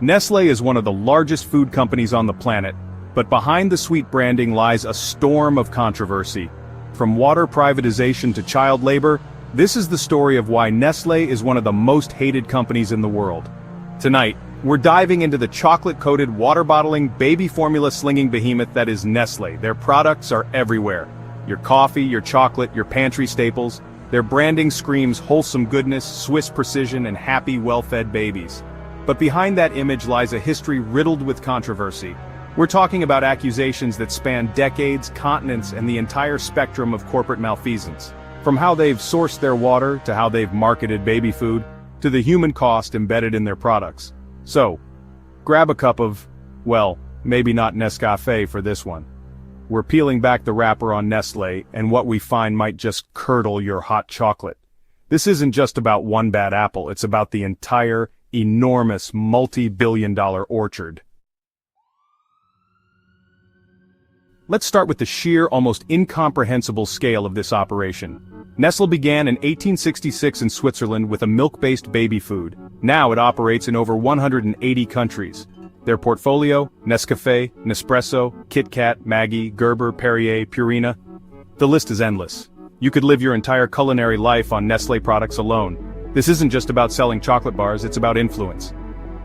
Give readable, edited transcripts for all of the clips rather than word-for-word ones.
Nestlé is one of the largest food companies on the planet, but behind the sweet branding lies a storm of controversy. From water privatization to child labor, this is the story of why Nestlé is one of the most hated companies in the world. Tonight, we're diving into the chocolate-coated, water-bottling, baby formula-slinging behemoth that is Nestlé. Their products are everywhere. Your coffee, your chocolate, your pantry staples. Their branding screams wholesome goodness, Swiss precision, and happy, well-fed babies. But behind that image lies a history riddled with controversy. We're talking about accusations that span decades, continents, and the entire spectrum of corporate malfeasance. From how they've sourced their water, to how they've marketed baby food, to the human cost embedded in their products. So, grab a cup of, well, maybe not Nescafé for this one. We're peeling back the wrapper on Nestlé, and what we find might just curdle your hot chocolate. This isn't just about one bad apple, it's about the entire, enormous, multi-billion-dollar orchard. Let's start with the sheer, almost incomprehensible scale of this operation. Nestlé began in 1866 in Switzerland with a milk-based baby food. Now it operates in over 180 countries. Their portfolio: Nescafé, Nespresso, Kit Kat, Maggi, Gerber, Perrier, Purina. The list is endless. You could live your entire culinary life on Nestlé products alone. This isn't just about selling chocolate bars, it's about influence.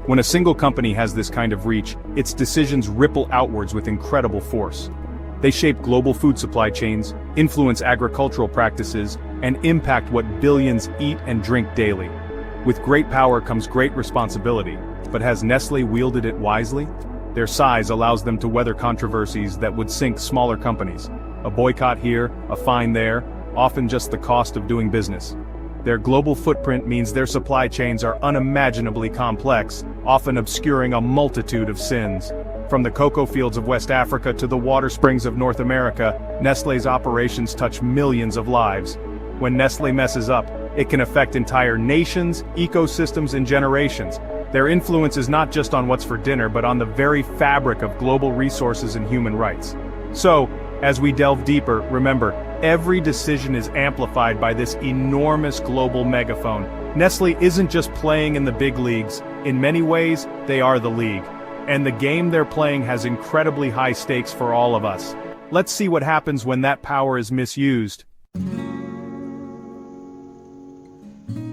When a single company has this kind of reach, its decisions ripple outwards with incredible force. They shape global food supply chains, influence agricultural practices, and impact what billions eat and drink daily. With great power comes great responsibility, but has Nestlé wielded it wisely? Their size allows them to weather controversies that would sink smaller companies. A boycott here, a fine there, often just the cost of doing business. Their global footprint means their supply chains are unimaginably complex, often obscuring a multitude of sins. From the cocoa fields of West Africa to the water springs of North America, Nestlé's operations touch millions of lives. When Nestlé messes up, it can affect entire nations, ecosystems, and generations. Their influence is not just on what's for dinner, but on the very fabric of global resources and human rights. So, as we delve deeper, remember, every decision is amplified by this enormous global megaphone. Nestlé isn't just playing in the big leagues. In many ways, they are the league. And the game they're playing has incredibly high stakes for all of us. Let's see what happens when that power is misused.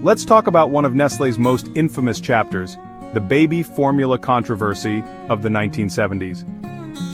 Let's talk about one of Nestlé's most infamous chapters, the baby formula controversy of the 1970s.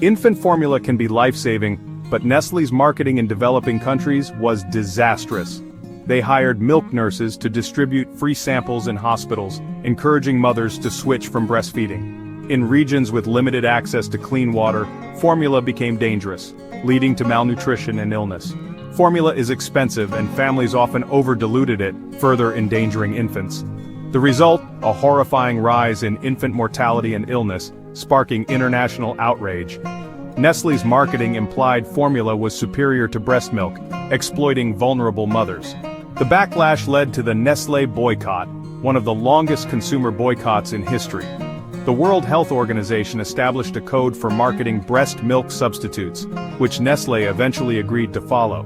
Infant formula can be life-saving, but Nestlé's marketing in developing countries was disastrous. They hired milk nurses to distribute free samples in hospitals, encouraging mothers to switch from breastfeeding. In regions with limited access to clean water, formula became dangerous, leading to malnutrition and illness. Formula is expensive and families often over-diluted it, further endangering infants. The result, a horrifying rise in infant mortality and illness, sparking international outrage. Nestlé's marketing implied formula was superior to breast milk, exploiting vulnerable mothers. The backlash led to the Nestlé boycott, one of the longest consumer boycotts in history. The World Health Organization established a code for marketing breast milk substitutes, which Nestlé eventually agreed to follow.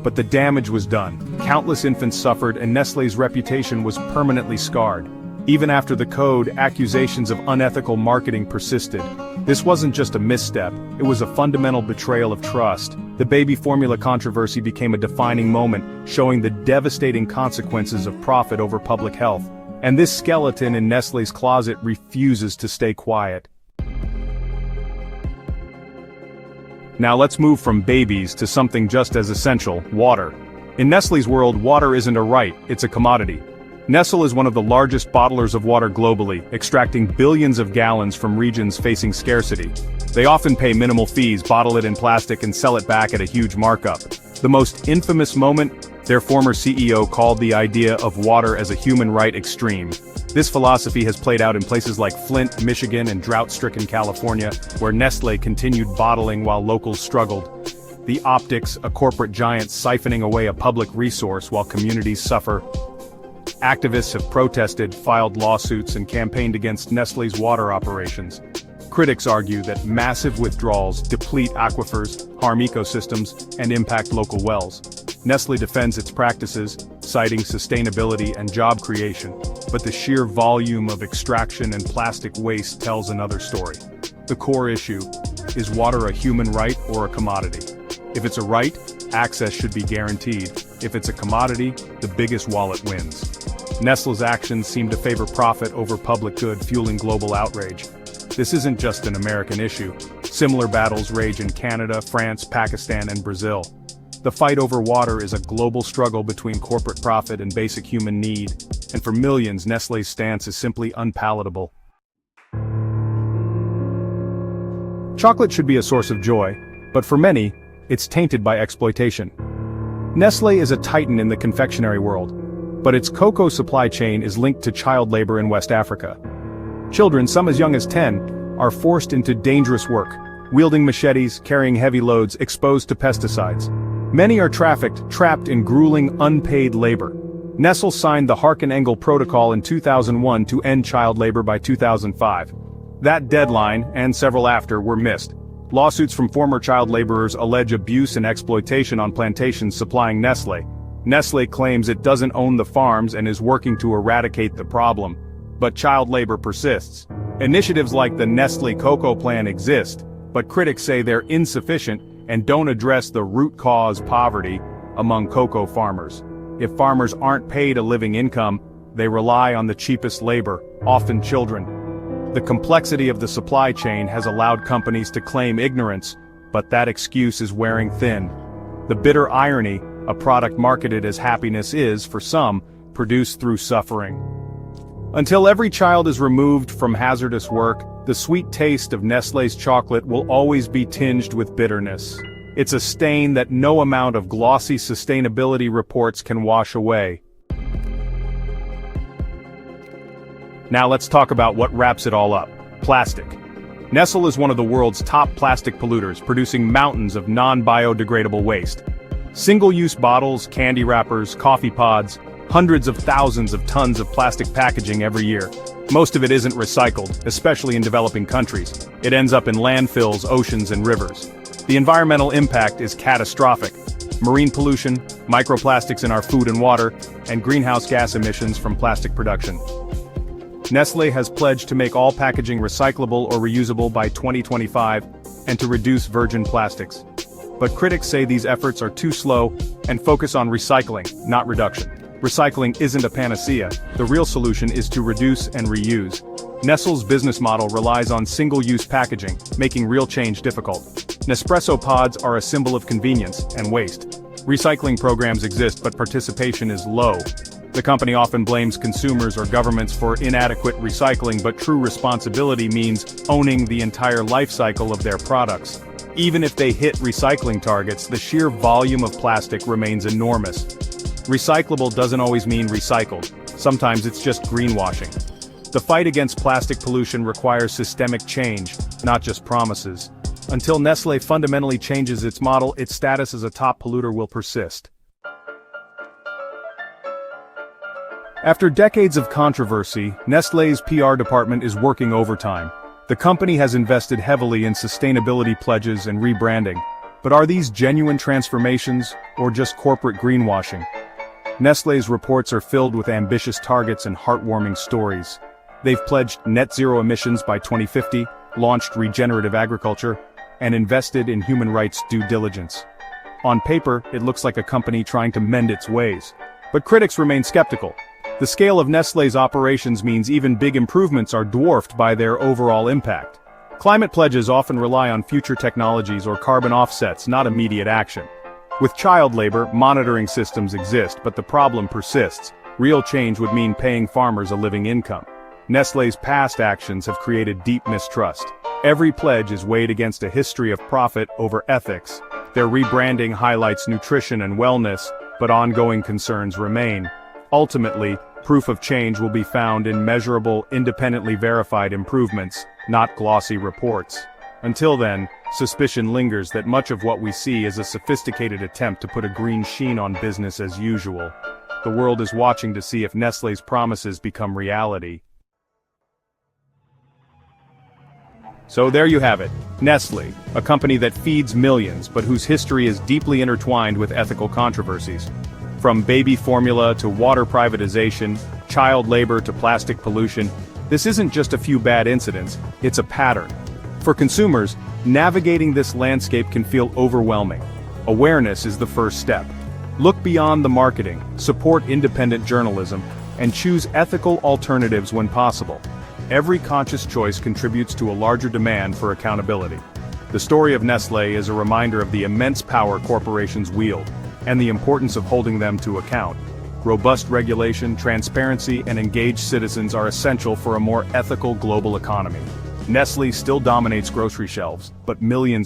But the damage was done. Countless infants suffered and Nestlé's reputation was permanently scarred. Even after the code, accusations of unethical marketing persisted. This wasn't just a misstep, it was a fundamental betrayal of trust. The baby formula controversy became a defining moment, showing the devastating consequences of profit over public health. And this skeleton in Nestlé's closet refuses to stay quiet. Now let's move from babies to something just as essential, water. In Nestlé's world, water isn't a right, it's a commodity. Nestlé is one of the largest bottlers of water globally, extracting billions of gallons from regions facing scarcity. They often pay minimal fees, bottle it in plastic, and sell it back at a huge markup. The most infamous moment? Their former CEO called the idea of water as a human right extreme. This philosophy has played out in places like Flint, Michigan, and drought-stricken California, where Nestlé continued bottling while locals struggled. The optics, a corporate giant siphoning away a public resource while communities suffer. Activists have protested, filed lawsuits, and campaigned against Nestlé's water operations. Critics argue that massive withdrawals deplete aquifers, harm ecosystems, and impact local wells. Nestlé defends its practices, citing sustainability and job creation, but the sheer volume of extraction and plastic waste tells another story. The core issue: is water a human right or a commodity? If it's a right, access should be guaranteed. If it's a commodity, the biggest wallet wins. Nestlé's actions seem to favor profit over public good, fueling global outrage. This isn't just an American issue. Similar battles rage in Canada, France, Pakistan, and Brazil. The fight over water is a global struggle between corporate profit and basic human need, and for millions, Nestlé's stance is simply unpalatable. Chocolate should be a source of joy, but for many, it's tainted by exploitation. Nestlé is a titan in the confectionery world, but its cocoa supply chain is linked to child labor in West Africa. Children, some as young as 10, are forced into dangerous work, wielding machetes, carrying heavy loads, exposed to pesticides. Many are trapped in grueling, unpaid labor. Nestlé signed the Harkin-Engel Protocol in 2001 to end child labor by 2005. That deadline, and several after, were missed. Lawsuits from former child laborers allege abuse and exploitation on plantations supplying Nestlé. Nestlé claims it doesn't own the farms and is working to eradicate the problem. But child labor persists. Initiatives like the Nestlé Cocoa Plan exist, but critics say they're insufficient and don't address the root cause: poverty among cocoa farmers. If farmers aren't paid a living income, they rely on the cheapest labor, often children. The complexity of the supply chain has allowed companies to claim ignorance, but that excuse is wearing thin. The bitter irony: a product marketed as happiness is, for some, produced through suffering. Until every child is removed from hazardous work, the sweet taste of Nestlé's chocolate will always be tinged with bitterness. It's a stain that no amount of glossy sustainability reports can wash away. Now let's talk about what wraps it all up: plastic. Nestlé is one of the world's top plastic polluters, producing mountains of non-biodegradable waste. Single-use bottles, candy wrappers, coffee pods, hundreds of thousands of tons of plastic packaging every year. Most of it isn't recycled, especially in developing countries. It ends up in landfills, oceans, and rivers. The environmental impact is catastrophic. Marine pollution, microplastics in our food and water, and greenhouse gas emissions from plastic production. Nestlé has pledged to make all packaging recyclable or reusable by 2025, and to reduce virgin plastics. But critics say these efforts are too slow and focus on recycling, not reduction. Recycling isn't a panacea. The real solution is to reduce and reuse. Nestlé's business model relies on single-use packaging, making real change difficult. Nespresso pods are a symbol of convenience and waste. Recycling programs exist, but participation is low. The company often blames consumers or governments for inadequate recycling, but true responsibility means owning the entire life cycle of their products. Even if they hit recycling targets, the sheer volume of plastic remains enormous. Recyclable doesn't always mean recycled. Sometimes it's just greenwashing. The fight against plastic pollution requires systemic change, not just promises. Until Nestlé fundamentally changes its model, its status as a top polluter will persist. After decades of controversy, Nestlé's PR department is working overtime. The company has invested heavily in sustainability pledges and rebranding. But are these genuine transformations, or just corporate greenwashing? Nestlé's reports are filled with ambitious targets and heartwarming stories. They've pledged net zero emissions by 2050, launched regenerative agriculture, and invested in human rights due diligence. On paper, it looks like a company trying to mend its ways. But critics remain skeptical. The scale of Nestlé's operations means even big improvements are dwarfed by their overall impact. Climate pledges often rely on future technologies or carbon offsets, not immediate action. With child labor, monitoring systems exist, but the problem persists. Real change would mean paying farmers a living income. Nestlé's past actions have created deep mistrust. Every pledge is weighed against a history of profit over ethics. Their rebranding highlights nutrition and wellness, but ongoing concerns remain. Ultimately, proof of change will be found in measurable, independently verified improvements, not glossy reports. Until then, suspicion lingers that much of what we see is a sophisticated attempt to put a green sheen on business as usual. The world is watching to see if Nestlé's promises become reality. So there you have it, Nestlé, a company that feeds millions but whose history is deeply intertwined with ethical controversies. From baby formula to water privatization, child labor to plastic pollution, this isn't just a few bad incidents, it's a pattern. For consumers, navigating this landscape can feel overwhelming. Awareness is the first step. Look beyond the marketing, support independent journalism, and choose ethical alternatives when possible. Every conscious choice contributes to a larger demand for accountability. The story of Nestlé is a reminder of the immense power corporations wield, and the importance of holding them to account. Robust regulation, transparency, and engaged citizens are essential for a more ethical global economy. Nestlé still dominates grocery shelves, but millions are